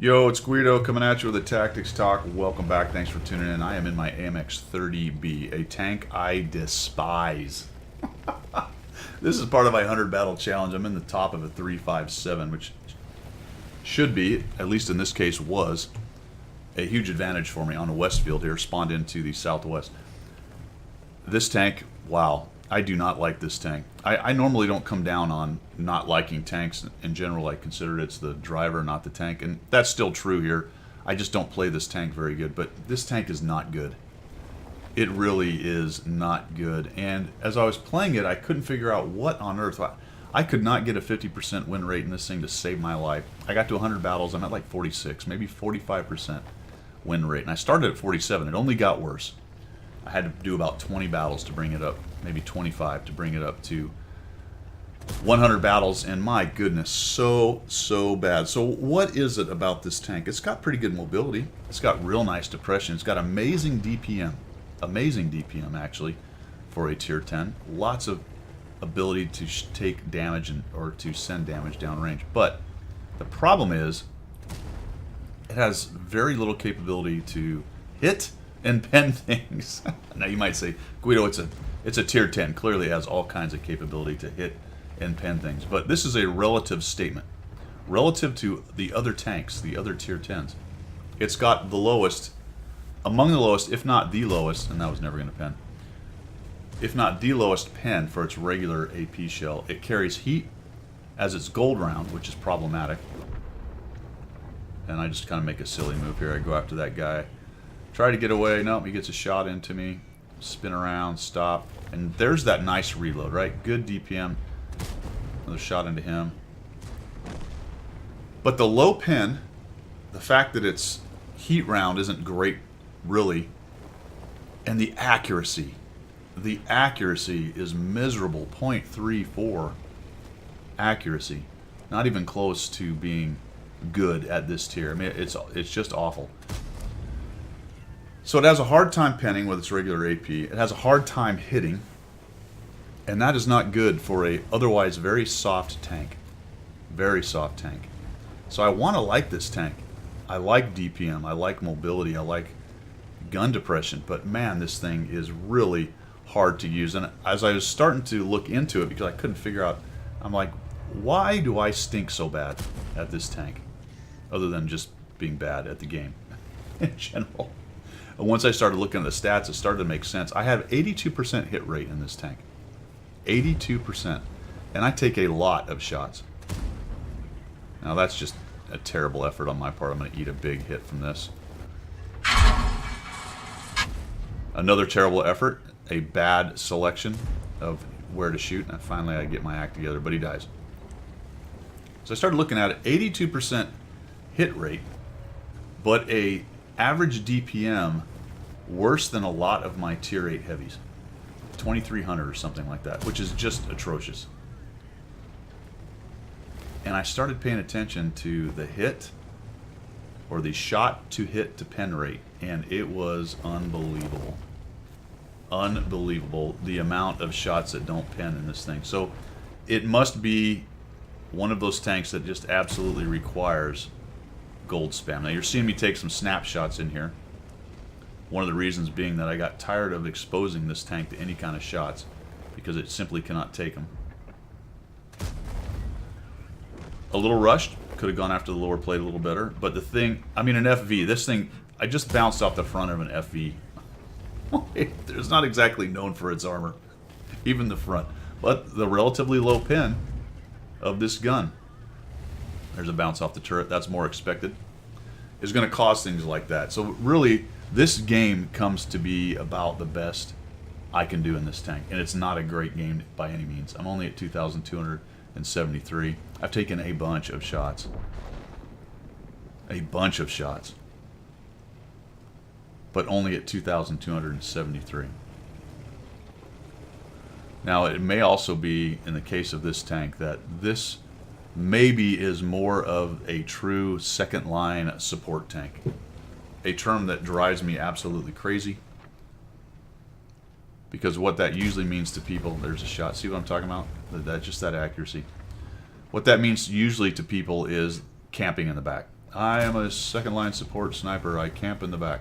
Yo, it's Guido coming at you with a Tactics Talk. Welcome back. Thanks for tuning in. I am in my AMX 30B, a tank I despise. This is part of my 100 battle challenge. I'm in the top of a 357, which should be, at least in this case was, a huge advantage for me on the west field here, spawned into the southwest. This tank, wow, I do not like this tank. I normally don't come down on not liking tanks. In general, I consider it's the driver, not the tank, and that's still true here. I just don't play this tank very good, but this tank is not good. It really is not good, and as I was playing it, I couldn't figure out what on earth. I could not get a 50% win rate in this thing to save my life. I got to 100 battles, I'm at like 46, maybe 45% win rate, and I started at 47. It only got worse. I had to do about 20 battles to bring it up, maybe 25 to bring it up to 100 battles, and my goodness, so bad. So what is it about this tank? It's got pretty good mobility. It's got real nice depression. It's got amazing DPM actually for a tier 10. Lots of ability to take damage or to send damage downrange. But the problem is it has very little capability to hit and pen things. Now you might say, Guido, it's a tier 10. Clearly it has all kinds of capability to hit and pen things. But this is a relative statement. Relative to the other tanks, the other tier 10s, it's got the lowest, among the lowest, if not the lowest, and that was never going to pen, if not the lowest pen for its regular AP shell. It carries heat as its gold round, which is problematic. And I just kind of make a silly move here. I go after that guy. Try to get away. Nope, he gets a shot into me. Spin around, stop. And there's that nice reload, right? Good DPM. Another shot into him. But the low pen, the fact that its heat round isn't great, really. And the accuracy. The accuracy is miserable. 0.34 accuracy. Not even close to being good at this tier. I mean, it's just awful. So it has a hard time penning with its regular AP. It has a hard time hitting, and that is not good for a otherwise very soft tank. Very soft tank. So I want to like this tank. I like DPM, I like mobility, I like gun depression, but man, this thing is really hard to use. And as I was starting to look into it, because I couldn't figure out, I'm like, why do I stink so bad at this tank? Other than just being bad at the game in general. And once I started looking at the stats, it started to make sense. I have 82% hit rate in this tank. 82%. And I take a lot of shots. Now that's just a terrible effort on my part. I'm going to eat a big hit from this. Another terrible effort. A bad selection of where to shoot. And finally I get my act together, but he dies. So I started looking at it. 82% hit rate, but a average DPM worse than a lot of my tier 8 heavies. 2300 or something like that, which is just atrocious. And I started paying attention to the hit, or the shot to hit to pen rate, and it was unbelievable. Unbelievable the amount of shots that don't pen in this thing. So it must be one of those tanks that just absolutely requires gold spam. Now you're seeing me take some snapshots in here. One of the reasons being that I got tired of exposing this tank to any kind of shots because it simply cannot take them. A little rushed. Could have gone after the lower plate a little better. But the thing, I mean an FV, this thing, I just bounced off the front of an FV. It's not exactly known for its armor, even the front. But the relatively low pen of this gun, there's a bounce off the turret, that's more expected, is going to cause things like that. So really, this game comes to be about the best I can do in this tank. And it's not a great game by any means. I'm only at 2,273. I've taken a bunch of shots. A bunch of shots. But only at 2,273. Now, it may also be, in the case of this tank, that this maybe is more of a true second line support tank. A term that drives me absolutely crazy. Because what that usually means to people, there's a shot, see what I'm talking about? Just that accuracy. What that means usually to people is camping in the back. I am a second line support sniper. I camp in the back.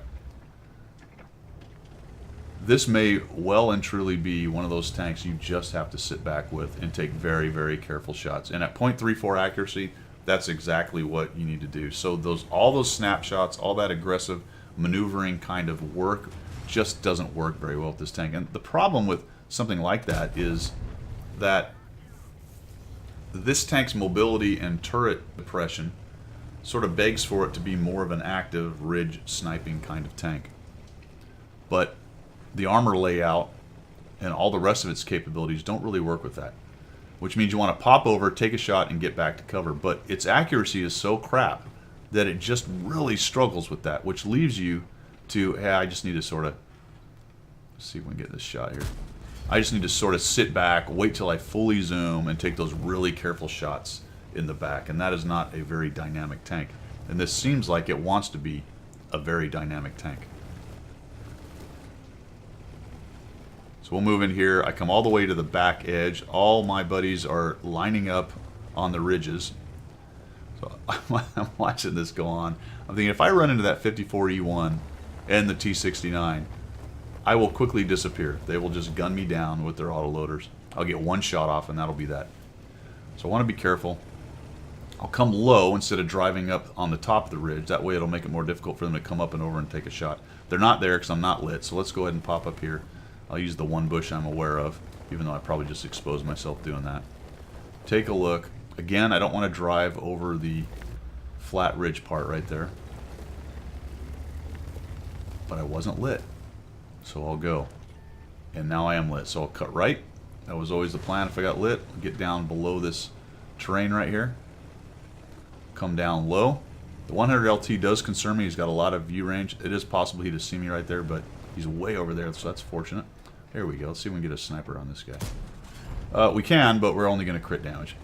This may well and truly be one of those tanks you just have to sit back with and take very, very careful shots. And at .34 accuracy, that's exactly what you need to do. So all those snapshots, all that aggressive maneuvering kind of work just doesn't work very well with this tank. And the problem with something like that is that this tank's mobility and turret depression sort of begs for it to be more of an active ridge sniping kind of tank. But the armor layout and all the rest of its capabilities don't really work with that, which means you want to pop over, take a shot, and get back to cover. But its accuracy is so crap that it just really struggles with that, which leaves you to, hey, I just need to sort of, let's see if we can get this shot here. I just need to sort of sit back, wait till I fully zoom, and take those really careful shots in the back. And that is not a very dynamic tank. And this seems like it wants to be a very dynamic tank. So we'll move in here. I come all the way to the back edge. All my buddies are lining up on the ridges. So I'm watching this go on. I'm thinking if I run into that 54E1 and the T69, I will quickly disappear. They will just gun me down with their autoloaders. I'll get one shot off and that'll be that. So I want to be careful. I'll come low instead of driving up on the top of the ridge. That way it'll make it more difficult for them to come up and over and take a shot. They're not there because I'm not lit, so let's go ahead and pop up here. I'll use the one bush I'm aware of, even though I probably just exposed myself doing that. Take a look. Again, I don't want to drive over the flat ridge part right there. But I wasn't lit, so I'll go. And now I am lit, so I'll cut right. That was always the plan. If I got lit, I'll get down below this terrain right here. Come down low. The 100 LT does concern me. He's got a lot of view range. It is possible he'd see me right there, but he's way over there, so that's fortunate. There we go. Let's see if we can get a sniper on this guy. We can, but we're only going to crit damage.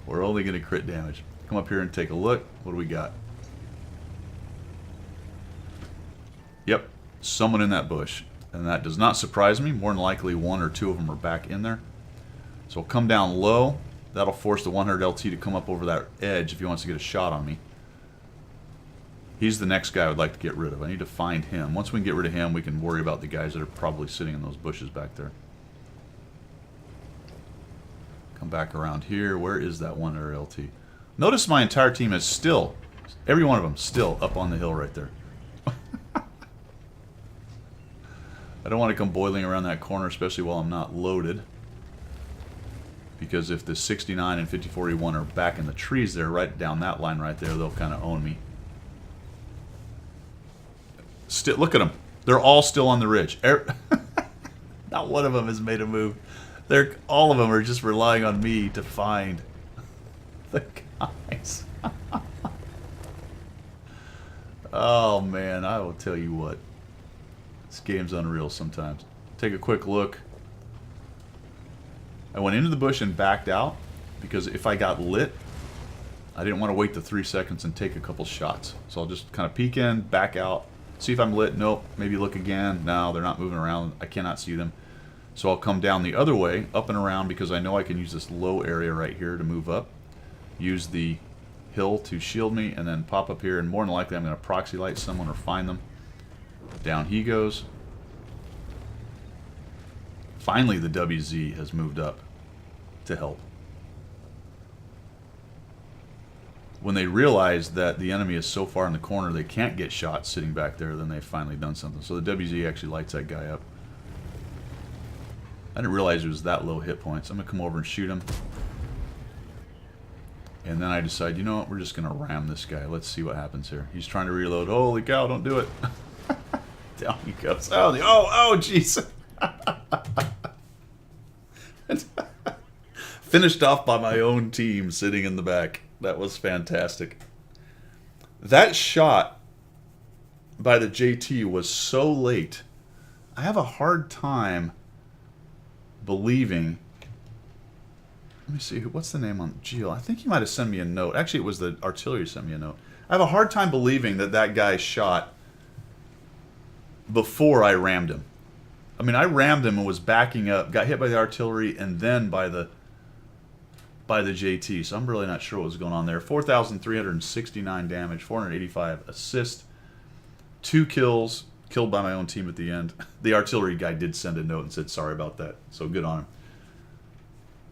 We're only going to crit damage. Come up here and take a look. What do we got? Yep, someone in that bush. And that does not surprise me. More than likely, one or two of them are back in there. So I'll come down low. That'll force the 100 LT to come up over that edge if he wants to get a shot on me. He's the next guy I would like to get rid of. I need to find him. Once we can get rid of him, we can worry about the guys that are probably sitting in those bushes back there. Come back around here. Where is that 100 LT? Notice my entire team is still, every one of them, still up on the hill right there. I don't want to come boiling around that corner, especially while I'm not loaded. Because if the 69 and 54E1 are back in the trees there, right down that line right there, they'll kind of own me. Look at them. They're all still on the ridge. Not one of them has made a move. All of them are just relying on me to find the guys. Oh, man. I will tell you what. This game's unreal sometimes. Take a quick look. I went into the bush and backed out because if I got lit, I didn't want to wait the 3 seconds and take a couple shots. So I'll just kind of peek in, back out. See if I'm lit. Nope. Maybe look again. No, they're not moving around. I cannot see them. So I'll come down the other way, up and around, because I know I can use this low area right here to move up. Use the hill to shield me, and then pop up here, and more than likely I'm going to proxy light someone or find them. Down he goes. Finally, the WZ has moved up to help. When they realize that the enemy is so far in the corner they can't get shot sitting back there, then they've finally done something. So the WZ actually lights that guy up. I didn't realize it was that low hit points. I'm going to come over and shoot him. And then I decide, you know what, we're just going to ram this guy. Let's see what happens here. He's trying to reload. Holy cow, don't do it. Down he goes. Oh, jeez. Finished off by my own team sitting in the back. That was fantastic. That shot by the JT was so late. I have a hard time believing. Let me see. What's the name on Geo? I think he might have sent me a note. Actually, it was the artillery sent me a note. I have a hard time believing that that guy shot before I rammed him. I mean, I rammed him and was backing up, got hit by the artillery, and then by the by the JT, so I'm really not sure what was going on there. 4,369 damage, 485 assist, 2 kills, killed by my own team at the end. The artillery guy did send a note and said sorry about that, so good on him.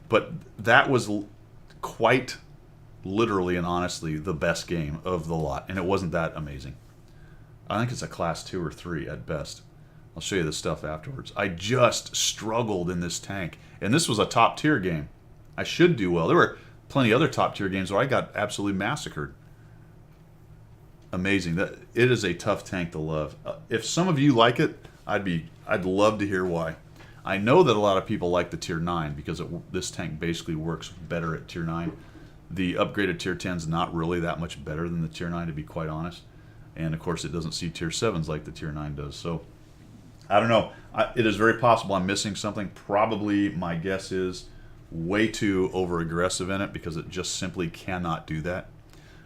But that was quite literally and honestly the best game of the lot, and it wasn't that amazing. I think it's a class 2 or 3 at best. I'll show you the stuff afterwards. I just struggled in this tank, and this was a top tier game. I should do well. There were plenty of other top tier games where I got absolutely massacred. Amazing. That it is a tough tank to love. If some of you like it, I'd love to hear why. I know that a lot of people like the tier 9 because this tank basically works better at tier 9. The upgraded tier 10 is not really that much better than the tier 9, to be quite honest. And of course, it doesn't see tier 7s like the tier 9 does. So I don't know. It is very possible I'm missing something. Probably my guess is way too over aggressive in it because it just simply cannot do that.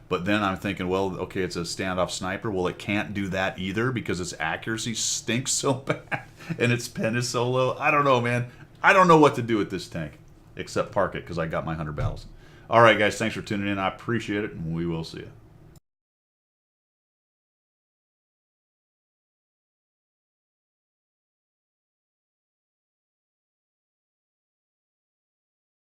But then I'm thinking, well, okay, it's a standoff sniper. Well, it can't do that either because its accuracy stinks so bad and its pen is so low. I don't know, man. I don't know what to do with this tank except park it because I got my 100 battles. All right, guys, thanks for tuning in. I appreciate it, and we will see you.